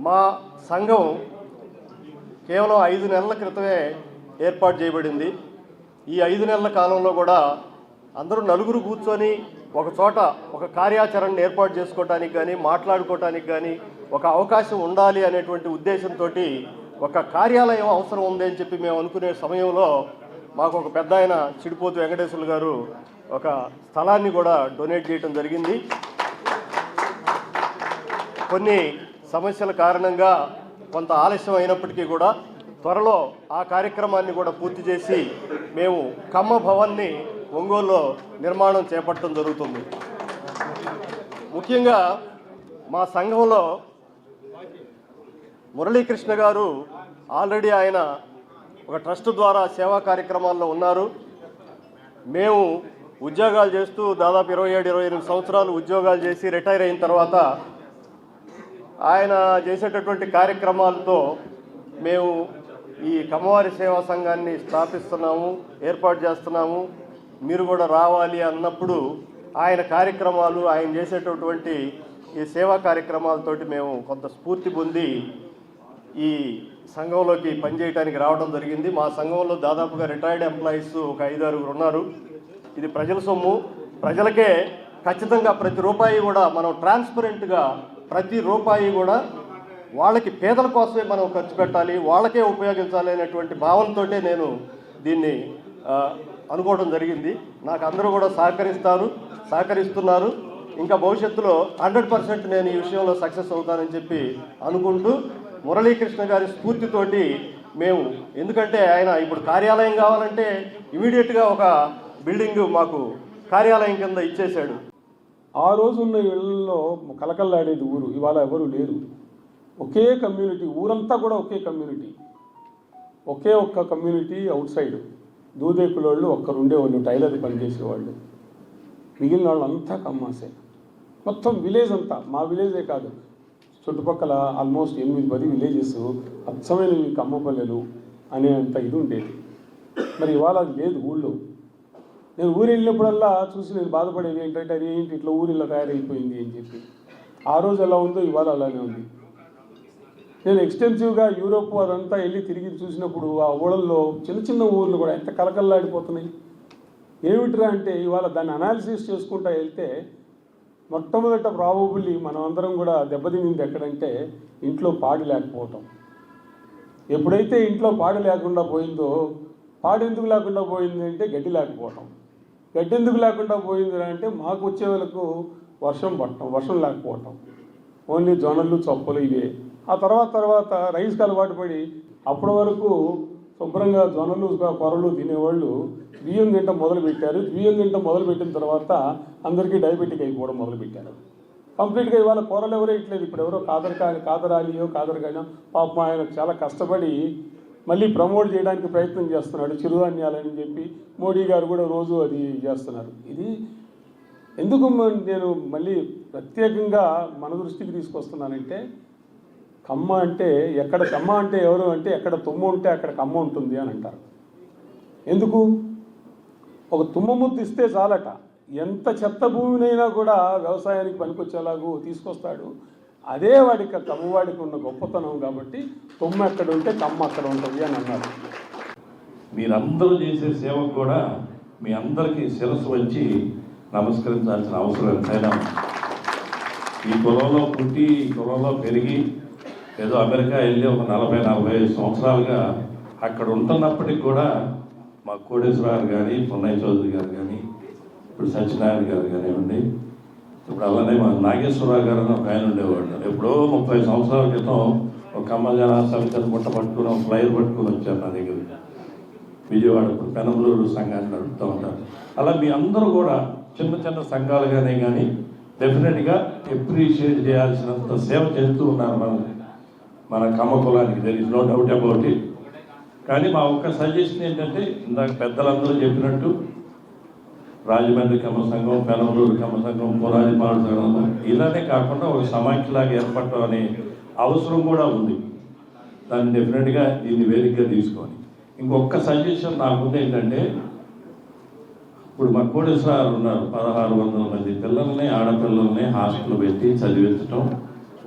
మా సంఘం కేవలం 5 నెలల క్రితమే ఏర్పాటు చేయబడింది. ఈ 5 నెలల కాలంలో కూడా అందరూ నలుగురు కూర్చొని ఒక చోట ఒక కార్యాచరణను ఏర్పాటు చేసుకోవటానికి కానీ మాట్లాడుకోవటానికి కానీ ఒక అవకాశం ఉండాలి అనేటువంటి ఉద్దేశంతో ఒక కార్యాలయం అవసరం ఉంది అని చెప్పి మేము అనుకునే సమయంలో మాకు ఒక పెద్ద ఆయన చిడిపోతు వెంకటేశ్వర్లు గారు ఒక స్థలాన్ని కూడా డొనేట్ చేయడం జరిగింది. కొన్ని సమస్యల కారణంగా కొంత ఆలస్యం అయినప్పటికీ కూడా త్వరలో ఆ కార్యక్రమాన్ని కూడా పూర్తి చేసి మేము కమ్మ భవన్ని ఒంగోలులో నిర్మాణం చేపట్టడం జరుగుతుంది. ముఖ్యంగా మా సంఘంలో మురళీకృష్ణ గారు ఆల్రెడీ ఆయన ఒక ట్రస్ట్ ద్వారా సేవా కార్యక్రమాల్లో ఉన్నారు. మేము ఉద్యోగాలు చేస్తూ దాదాపు 27-28 సంవత్సరాలు ఉద్యోగాలు చేసి రిటైర్ అయిన తర్వాత ఆయన చేసేటటువంటి కార్యక్రమాలతో మేము ఈ కమ్మవారి సేవా సంఘాన్ని స్థాపిస్తున్నాము, ఏర్పాటు చేస్తున్నాము, మీరు కూడా రావాలి అన్నప్పుడు ఆయన కార్యక్రమాలు, ఆయన చేసేటటువంటి ఈ సేవా కార్యక్రమాలతోటి మేము కొంత స్ఫూర్తి పొంది ఈ సంఘంలోకి పనిచేయడానికి రావడం జరిగింది. మా సంఘంలో దాదాపుగా రిటైర్డ్ ఎంప్లాయీస్ ఒక 5-6 ఉన్నారు. ఇది ప్రజల సొమ్ము, ప్రజలకే ఖచ్చితంగా ప్రతి రూపాయి కూడా మనం ట్రాన్స్పరెంట్గా ప్రతి రూపాయి కూడా వాళ్ళకి పేదల కోసమే మనం ఖర్చు పెట్టాలి, వాళ్ళకే ఉపయోగించాలి అనేటువంటి భావనతో నేను దీన్ని అనుకోవడం జరిగింది. నాకు అందరూ కూడా సహకరిస్తున్నారు. ఇంకా భవిష్యత్తులో 100% నేను ఈ విషయంలో సక్సెస్ అవుతానని చెప్పి అనుకుంటూ మురళీకృష్ణ గారి స్ఫూర్తితోటి మేము, ఎందుకంటే ఆయన ఇప్పుడు కార్యాలయం కావాలంటే ఇమీడియట్గా ఒక బిల్డింగ్ మాకు కార్యాలయం కింద ఇచ్చేశాడు. ఆ రోజు ఉన్న ఇళ్లలో కలకల్లాడేది ఊరు, ఇవాళ ఎవరు లేరు. ఒకే కమ్యూనిటీ, ఊరంతా కూడా ఒకే కమ్యూనిటీ, ఒకే ఒక్క కమ్యూనిటీ అవుట్ సైడ్ దూదేకుల వాళ్ళు ఒక్కరు ఉండేవాళ్ళు, టైలర్ పనిచేసేవాళ్ళు. మిగిలిన వాళ్ళు అంతా కమ్మాసే. మొత్తం విలేజ్ అంతా, మా విలేజే కాదు, చుట్టుపక్కల ఆల్మోస్ట్ 8-10 విలేజెస్ అచ్చమైన కమ్మపల్లెలు అనేంత ఇది ఉండేది. మరి ఇవాళ అది లేదు ఊళ్ళో. నేను ఊరు వెళ్ళినప్పుడల్లా చూసి నేను బాధపడేది ఏంటంటే, అది ఏంటి ఇట్లా ఊరు ఇలా తయారైపోయింది అని చెప్పి. ఆ రోజు ఎలా ఉందో ఇవాళ అలానే ఉంది. నేను ఎక్స్టెన్సివ్గా యూరోప్ అదంతా వెళ్ళి తిరిగి చూసినప్పుడు ఆ ఊళ్ళల్లో చిన్న చిన్న ఊర్లు కూడా ఎంత కలకల్లాడిపోతున్నాయి. ఏమిట్రా అంటే ఇవాళ దాన్ని అనాలిసిస్ చేసుకుంటూ వెళ్తే మొట్టమొదట ప్రాబబుల్లీ మనం అందరం కూడా దెబ్బతినింది ఎక్కడంటే ఇంట్లో పాడి లేకపోవటం. ఎప్పుడైతే ఇంట్లో పాడి లేకుండా పోయిందో, పాడి ఎందుకు లేకుండా పోయింది అంటే గడ్డి లేకపోవటం. గడ్డి ఎందుకు లేకుండా పోయింది అంటే మాకు వచ్చే వాళ్ళకు వర్షం లేకపోవటం. ఓన్లీ జొన్నలు చొప్పలు ఇవే. ఆ తర్వాత రైస్కి అలవాటు పడి అప్పటి వరకు శుభ్రంగా జొన్నలు కొరలు తినేవాళ్ళు బియ్యం తింటం మొదలుపెట్టారు. బియ్యం తింటం మొదలుపెట్టిన తర్వాత అందరికీ డయాబెటిక్ అయిపోవడం మొదలుపెట్టారు. కంప్లీట్గా ఇవాళ కూరలు ఎవరో ఇట్లేదు. ఇప్పుడు ఎవరో కాదరగానో పాపం ఆయన చాలా కష్టపడి మళ్ళీ ప్రమోట్ చేయడానికి ప్రయత్నం చేస్తున్నాడు, చిరుధాన్యాలని చెప్పి మోడీ గారు కూడా రోజు అది చేస్తున్నారు. ఇది ఎందుకు నేను మళ్ళీ ప్రత్యేకంగా మన దృష్టికి తీసుకొస్తున్నానంటే, కమ్మ అంటే ఎక్కడ కమ్మ అంటే ఎవరు అంటే ఎక్కడ తుమ్మ ఉంటే అక్కడ కమ్మ ఉంటుంది అని అంటారు. ఎందుకు? ఒక తుమ్మ ముద్దు ఇస్తే చాలట, ఎంత చెత్త భూమినైనా కూడా వ్యవసాయానికి పనికొచ్చేలాగూ తీసుకొస్తాడు. అదే వాడికి కమ్మవాడికి ఉన్న గొప్పతనం. కాబట్టి తుమ్మ ఎక్కడ ఉంటే కమ్మ అక్కడ ఉంటుంది అని అన్నారు. మీరందరూ చేసే సేవకు కూడా మీ అందరికీ శిరస్సు వచ్చి నమస్కరించాల్సిన అవసరం ఎంతైనా. ఈ కులంలో పుట్టి ఈ కులంలో పెరిగి ఏదో అమెరికా వెళ్ళి ఒక 40-45 సంవత్సరాలుగా అక్కడ ఉంటున్నప్పటికి కూడా మా కోటేశ్వరరావు కానీ, పున్నయ్య చౌదరి గారు కానీ, ఇప్పుడు సత్యనారాయణ గారు కానివ్వండి, ఇప్పుడు అలానే మా నాగేశ్వరరావు గారు అని ఒక ఆయన ఉండేవాడు. ఎప్పుడో 30 సంవత్సరాల క్రితం ఒక కమ్మ జన సమితిని బుట్ట పట్టుకుని ఒక ఫ్లైర్ పట్టుకుని వచ్చారు నా దగ్గరికి. విజయవాడ ఇప్పుడు పెనమలూరు సంఘాన్ని నడుపుతూ ఉంటారు. అలా మీ అందరూ కూడా చిన్న చిన్న సంఘాలుగానే కానీ డెఫినెట్గా ఎప్రిషియేట్ చేయాల్సినంత సేవ చేస్తూ ఉన్నారు మన కమ్మ కులానికి. There is no doubt about it. కానీ మా ఒక్క సజెషన్ ఏంటంటే, ఇందాక పెద్దలందరూ చెప్పినట్టు రాజమండ్రి కమ్మ సంఘం, పెనమలూరు కమ్మ సంఘం, పురాజిపాడు సంఘం ఇలానే కాకుండా ఒక సమాఖ్యలాగా ఏర్పడటం అనే అవసరం కూడా ఉంది. దాన్ని డెఫినెట్గా దీన్ని వేదికగా తీసుకొని ఇంకొక సజెషన్ నాకుంది ఏంటంటే, ఇప్పుడు మా కోటేశ్వరరావు ఉన్నారు, 1600 మంది పిల్లల్ని ఆడపిల్లల్ని హాస్టల్ పెట్టి చదివించడం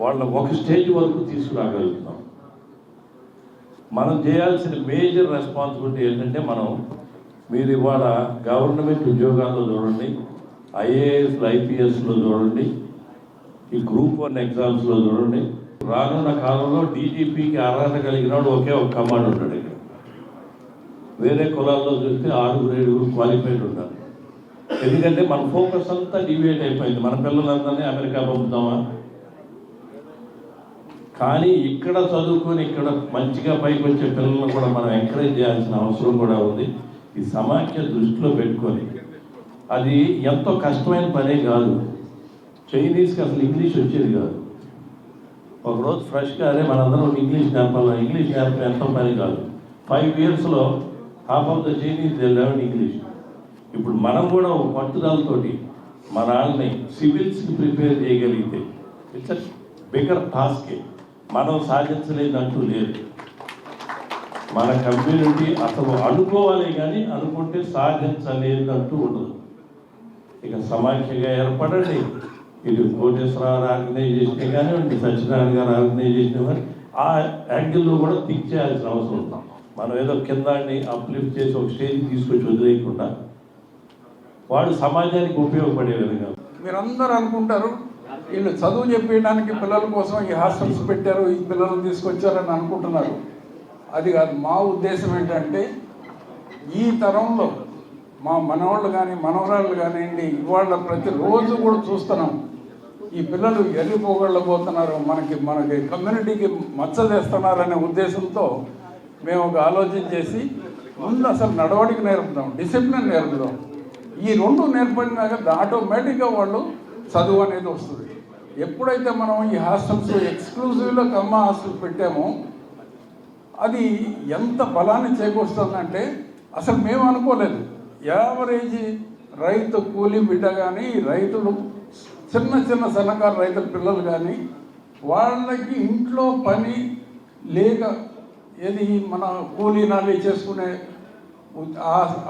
వాళ్ళని ఒక స్టేజ్ వరకు తీసుకురాగలుగుతాం. మనం చేయాల్సిన మేజర్ రెస్పాన్సిబిలిటీ ఏంటంటే మీరు ఇవాళ గవర్నమెంట్ ఉద్యోగాల్లో చూడండి, ఐఏఎస్లు ఐపీఎస్లో చూడండి, ఈ గ్రూప్ 1 ఎగ్జామ్స్లో చూడండి, రానున్న కాలంలో డీజీపీకి అర్హత కలిగిన వాడు ఒకే ఒక కమాండ్ ఉంటాడు. ఇక్కడ వేరే కులాల్లో చూస్తే 6-7 క్వాలిఫైడ్ ఉంటారు. ఎందుకంటే మన ఫోకస్ అంతా డివేట్ అయిపోయింది. మన పిల్లలందరినీ అమెరికా పంపుతామా? కానీ ఇక్కడ చదువుకొని ఇక్కడ మంచిగా పైకి వచ్చే పిల్లలను కూడా మనం ఎంకరేజ్ చేయాల్సిన అవసరం కూడా ఉంది. ఈ సమాఖ్య దృష్టిలో పెట్టుకొని, అది ఎంతో కష్టమైన పనే కాదు. చైనీస్కి అసలు ఇంగ్లీష్ వచ్చేది కాదు. ఒకరోజు ఫ్రెష్గా అదే మనందరం ఇంగ్లీష్ నేర్పాలి, ఇంగ్లీష్ నేర్పడం ఎంతో పని కాదు. 5 yearsలో half of the Chinese they learn English. ఇప్పుడు మనం కూడా ఒక పట్టుదలతోటి మన వాళ్ళని సివిల్స్కి ప్రిపేర్ చేయగలిగితే ఇట్స్ అ బిగ్గర్ టాస్కే. మనం సాధించలేదంటూ లేదు. మన కమ్యూనిటీ అసలు అనుకోవాలి, కానీ అనుకుంటే సాధించలేదంటూ ఉండదు. ఇక సమాఖ్యగా ఏర్పడండి. ఇటు కోటేశ్వరరావు ఆర్గనైజేషన్ కానివ్వండి, సత్యనారాయణ గారు ఆర్గనైజేషన్ కానీ ఆ యాంగిల్లో కూడా థింక్ చేయాల్సిన అవసరం ఉంటాం. మనం ఏదో కిందాన్ని అప్లిఫ్ట్ చేసి ఒక స్టేజ్కి తీసుకొచ్చి వదిలేయకుండా వాడు సమాజానికి ఉపయోగపడే విధంగా. మీరందరూ అనుకుంటారు వీళ్ళు చదువు చెప్పడానికి పిల్లల కోసం ఈ హాస్టల్స్ పెట్టారు, ఈ పిల్లలు తీసుకొచ్చారని అనుకుంటున్నారు. అది కాదు. మా ఉద్దేశం ఏంటంటే ఈ తరంలో మా మనవాళ్ళు కానీ మనవరాళ్ళు కానివ్వండి, ఇవాళ ప్రతిరోజు కూడా చూస్తున్నాం ఈ పిల్లలు ఎర్రిపోగళ్ళపోతున్నారు, మనకి కమ్యూనిటీకి మచ్చ చేస్తున్నారనే ఉద్దేశంతో మేము ఒక ఆలోచన చేసి ముందు అసలు నడవడిక నేర్పుదాం, డిసిప్లిన్ నేర్పుదాం. ఈ 2 నేర్పడినాక ఆటోమేటిక్గా వాళ్ళు చదువు అనేది వస్తుంది. ఎప్పుడైతే మనం ఈ హాస్టల్స్ ఎక్స్క్లూజివ్లో కమ్మ హాస్టల్ పెట్టామో అది ఎంత బలాన్ని చేకూరుస్తుందంటే అసలు మేము అనుకోలేదు. యావరేజ్ రైతు కూలీ బిడ్డ కానీ, రైతులు చిన్న సన్నకారు రైతుల పిల్లలు కానీ వాళ్ళకి ఇంట్లో పని లేక ఏది మన కూలీ నాలి చేసుకునే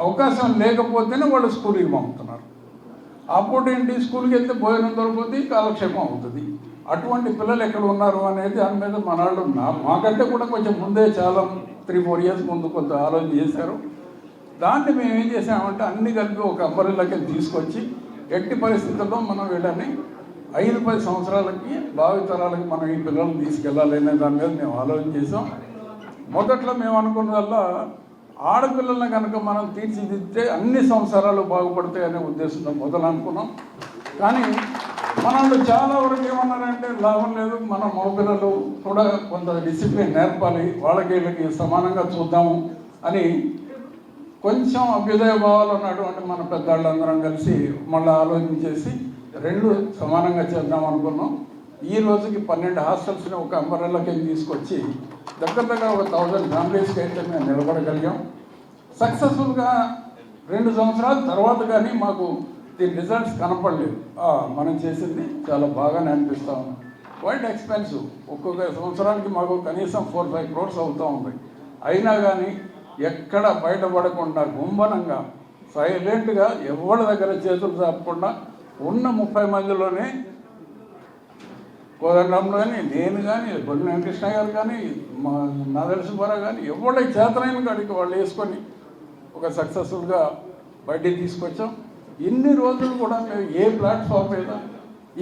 అవకాశం లేకపోతేనే వాళ్ళు స్కూల్కి పంపుతున్నారు. అప్పుడు ఏంటి, స్కూల్కి వెళ్తే భోజనం దొరుకుతుంది, కాలక్షేపం అవుతుంది. అటువంటి పిల్లలు ఎక్కడ ఉన్నారు అనేది దాని మీద మన వాళ్ళు మాకంటే కూడా కొంచెం ముందే చాలా 3-4 years ముందు కొంత ఆలోచన చేశారు. దాన్ని మేము ఏం చేసామంటే అన్ని కలిపి ఒక అంబరిల్లాకి తీసుకొచ్చి ఎట్టి పరిస్థితుల్లో మనం వీళ్ళని 5-10 సంవత్సరాలకి భావితరాలకి మనం ఈ పిల్లల్ని తీసుకెళ్ళాలి అనే దాని మీద మేము ఆలోచన చేసాం. మొదట్లో మేము అనుకున్నదల్లా ఆడపిల్లల్ని కనుక మనం తీర్చిదిద్దితే అన్ని సంవత్సరాలు బాగుపడతాయి అనే ఉద్దేశంతో మొదలు అనుకున్నాం. కానీ మనల్ని చాలా వరకు ఏమన్నారంటే లాభం లేదు, మన మగపిల్లలు కూడా కొంత డిసిప్లిన్ నేర్పాలి, వాళ్ళకి వీళ్ళకి సమానంగా చూద్దాము అని కొంచెం అభ్యుదయ భావాలు ఉన్నటువంటి మన పెద్దవాళ్ళందరం కలిసి మళ్ళీ ఆలోచన చేసి 2 సమానంగా చేద్దాం అనుకున్నాం. ఈ రోజుకి 12 హాస్టల్స్ని ఒక అంబరెల్లాకి తీసుకొచ్చి దగ్గర ఒక 1000 ఫ్యామిలీస్కి అయితే మేము నిలబడగలిగాం. సక్సెస్ఫుల్గా 2 సంవత్సరాల తర్వాత కానీ మాకు దీని రిజల్ట్స్ కనపడలేదు. మనం చేసింది చాలా బాగానే అనిపిస్తూ ఉంది. Quite expensive. ఒక్కొక్క సంవత్సరానికి మాకు కనీసం 4-5 crores అవుతూ ఉంది. అయినా కానీ ఎక్కడ బయటపడకుండా గుంభనంగా సైలెంట్గా ఎవరి దగ్గర చేతులు చాపకుండా ఉన్న 30 మందిలోనే కోదండంలో కానీ నేను కానీ బొల్లి వెంకృష్ణ గారు కానీ మా నాదెల సుబ్బారావు కానీ ఎవరి చేతనైన కాడికి వాళ్ళు వేసుకొని ఒక సక్సెస్ఫుల్గా బయటికి తీసుకొచ్చాం. ఇన్ని రోజులు కూడా మేము ఏ ప్లాట్ఫామ్ మీద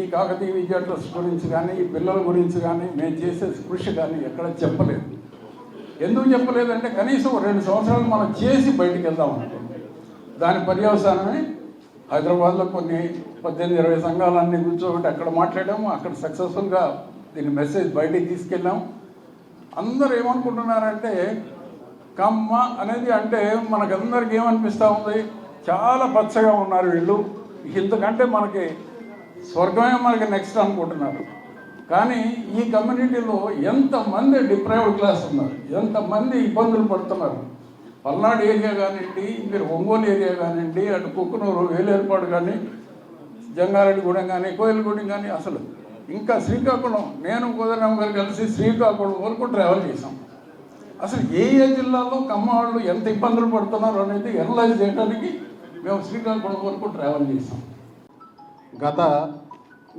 ఈ కాకతీయ విద్యా ట్రస్ట్ గురించి కానీ ఈ పిల్లల గురించి కానీ మేము చేసే కృషి కానీ ఎక్కడ చెప్పలేదు. ఎందుకు చెప్పలేదంటే కనీసం 2 సంవత్సరాలు మనం చేసి బయటికి వెళ్దాం అనుకున్నాం. దాని పర్యవసానమే హైదరాబాద్లో కొన్ని 18-20 సంఘాలన్నీ కూర్చోబెట్టి అక్కడ మాట్లాడాము. అక్కడ సక్సెస్ఫుల్గా దీని మెసేజ్ బయటికి తీసుకెళ్ళాము. అందరూ ఏమనుకుంటున్నారంటే కమ్మ అనేది అంటే మనకందరికి ఏమనిపిస్తూ ఉంది, చాలా పచ్చగా ఉన్నారు వీళ్ళు, ఇంతకంటే మనకి స్వర్గమే మనకి నెక్స్ట్ అనుకుంటున్నారు. కానీ ఈ కమ్యూనిటీలో ఎంతమంది డిప్రైవ్డ్ క్లాస్ ఉన్నారు, ఎంతమంది ఇబ్బందులు పడుతున్నారు. పల్నాడు ఏరియా కానివ్వండి, మీరు ఒంగోలు ఏరియా కానివ్వండి, అటు కుక్కునూరు వేలేర్పాడు కానీ జంగారెడ్డిగూడెం కానీ కోయిలగూడెం కానీ అసలు ఇంకా శ్రీకాకుళం, నేను కోదండరామ్ గారు కలిసి శ్రీకాకుళం వరకు ట్రావెల్ చేసాం. అసలు ఏ జిల్లాలో కమ్మ వాళ్ళు ఎంత ఇబ్బందులు పడుతున్నారు అనేది ఎనలైజ్ చేయడానికి మేము శ్రీకాకుళం వరకు ట్రావెల్ చేసాం. గత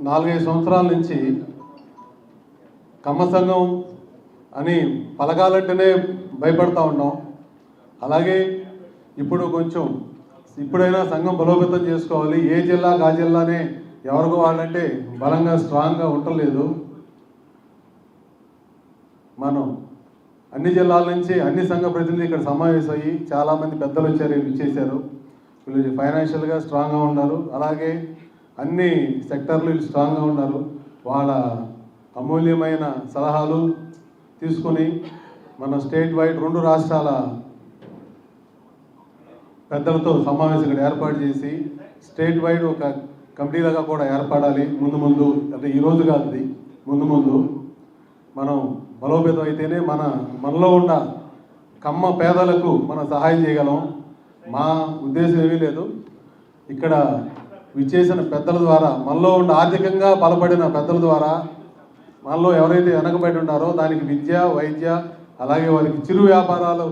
4-5 సంవత్సరాల నుంచి కమ్మ సంఘం అని పలకాలంటేనే భయపడతా ఉన్నాం. అలాగే ఇప్పుడు కొంచెం ఇప్పుడైనా సంఘం బలోపేతం చేసుకోవాలి. ఏ జిల్లాకు ఆ జిల్లానే ఎవరికో వాళ్ళంటే బలంగా స్ట్రాంగ్గా ఉండలేదు. మనం అన్ని జిల్లాల నుంచి అన్ని సంఘ ప్రతినిధులు ఇక్కడ సమావేశమయ్యి చాలామంది పెద్దలు వచ్చారు, ఇచ్చేశారు. వీళ్ళు ఫైనాన్షియల్గా స్ట్రాంగ్గా ఉన్నారు. అలాగే అన్ని సెక్టర్లు వీళ్ళు స్ట్రాంగ్గా ఉన్నారు. వాళ్ళ అమూల్యమైన సలహాలు తీసుకొని మన స్టేట్ వైడ్ 2 రాష్ట్రాల పెద్దలతో సమావేశం ఇక్కడ ఏర్పాటు చేసి స్టేట్ వైడ్ ఒక కమిటీలాగా కూడా ఏర్పడాలి. ముందు అంటే ఈరోజు కాదు, ఇది ముందు మనం బలోపేతం అయితేనే మనలో ఉన్న కమ్మ పేదలకు మనం సహాయం చేయగలం. మా ఉద్దేశం ఏమీ లేదు. ఇక్కడ విచ్చేసిన పెద్దల ద్వారా మనలో ఉన్న ఆర్థికంగా బలపడిన పెద్దల ద్వారా మనలో ఎవరైతే వెనకబడి ఉంటారో దానికి విద్య, వైద్య, అలాగే వారికి చిరు వ్యాపారాలు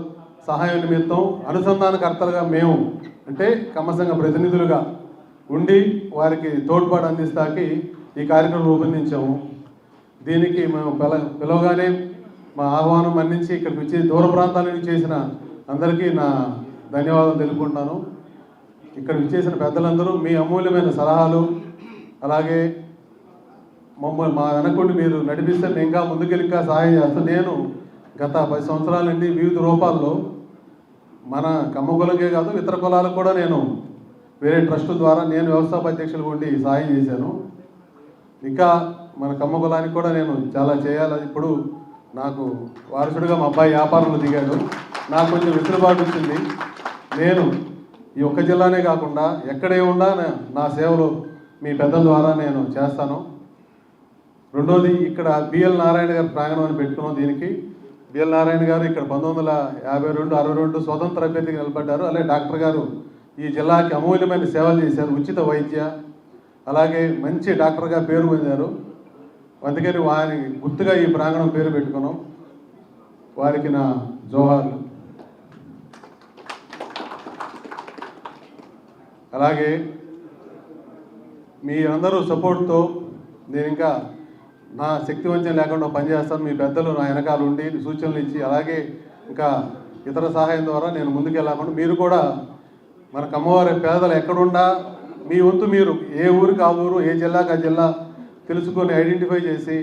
సహాయం నిమిత్తం అనుసంధానకర్తలుగా మేము అంటే కమ్మ సంఘ ప్రతినిధులుగా ఉండి వారికి తోడ్పాటు అందిస్తాకి ఈ కార్యక్రమం రూపొందించాము. దీనికి మేము పిలవగానే మా ఆహ్వానం మన్నించి ఇక్కడికి వచ్చి దూర ప్రాంతాల నుంచి చేసిన అందరికీ నా ధన్యవాదాలు తెలుపుకుంటున్నాను. ఇక్కడ విచ్చేసిన పెద్దలందరూ మీ అమూల్యమైన సలహాలు అలాగే మమ్మల్ని మా వెనకుండి మీరు నడిపిస్తే మేము ఇంకా ముందుకెళ్ళి ఇంకా సహాయం చేస్తాం. నేను గత 10 సంవత్సరాల నుండి వివిధ రూపాల్లో మన కమ్మ కులకే కాదు ఇతర కులాలకు కూడా నేను వేరే ట్రస్ట్ ద్వారా నేను వ్యవస్థాపధ్యక్షులు ఉండి సహాయం చేశాను. ఇంకా మన కమ్మ కులానికి కూడా నేను చాలా చేయాలి. ఇప్పుడు నాకు వారసుడిగా మా అబ్బాయి వ్యాపారంలో దిగాడు. నాకు కొంచెం వెసులుబాటు వచ్చింది. నేను ఈ ఒక్క జిల్లానే కాకుండా ఎక్కడే ఉన్నా నా సేవలు మీ పెద్దల ద్వారా నేను చేస్తాను. రెండోది ఇక్కడ బిఎల్ నారాయణ గారి ప్రాంగణం అని పెట్టుకున్నాం. దీనికి బిఎల్ నారాయణ గారు ఇక్కడ 1952-62 స్వతంత్ర అభ్యర్థిగా నిలబడ్డారు. అలాగే డాక్టర్ గారు ఈ జిల్లాకి అమూల్యమైన సేవలు చేశారు. ఉచిత వైద్య అలాగే మంచి డాక్టర్గా పేరు పొందారు. అందుకని వారికి గుర్తుగా ఈ ప్రాంగణం పేరు పెట్టుకున్నాం. వారికి నా జోహార్లు. అలాగే మీ అందరూ సపోర్ట్తో నేను ఇంకా నా శక్తి వంచన లేకుండా పనిచేస్తాను. మీ పెద్దలు నా వెనకాల ఉండి సూచనలు ఇచ్చి అలాగే ఇంకా ఇతర సహాయం ద్వారా నేను ముందుకెళ్ళకుండా మీరు కూడా మన కమ్మవారి పేదలు ఎక్కడున్నా మీ వంతు మీరు ఏ ఊరికి ఆ ఊరు, ఏ జిల్లాకి ఆ జిల్లా తెలుసుకొని ఐడెంటిఫై చేసి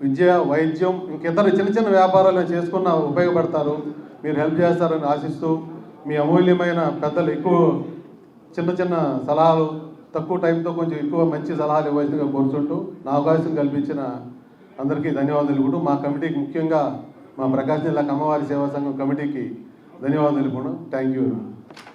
విద్య, వైద్యం ఇంకితర చిన్న వ్యాపారాలు చేసుకున్న ఉపయోగపడతారు. మీరు హెల్ప్ చేస్తారని ఆశిస్తూ మీ అమూల్యమైన పెద్దలు ఎక్కువ చిన్న సలహాలు తక్కువ టైంతో కొంచెం ఎక్కువ మంచి సలహాలు ఇవ్వాల్సిందిగా కోరుతుంటూ నా అవకాశం కల్పించిన అందరికీ ధన్యవాదాలు తెలుపుకుంటూ మా కమిటీకి ముఖ్యంగా మా ప్రకాశం జిల్లా కమ్మవారి సేవా సంఘం కమిటీకి ధన్యవాదాలు తెలుపుకుంటూ థ్యాంక్ యూ.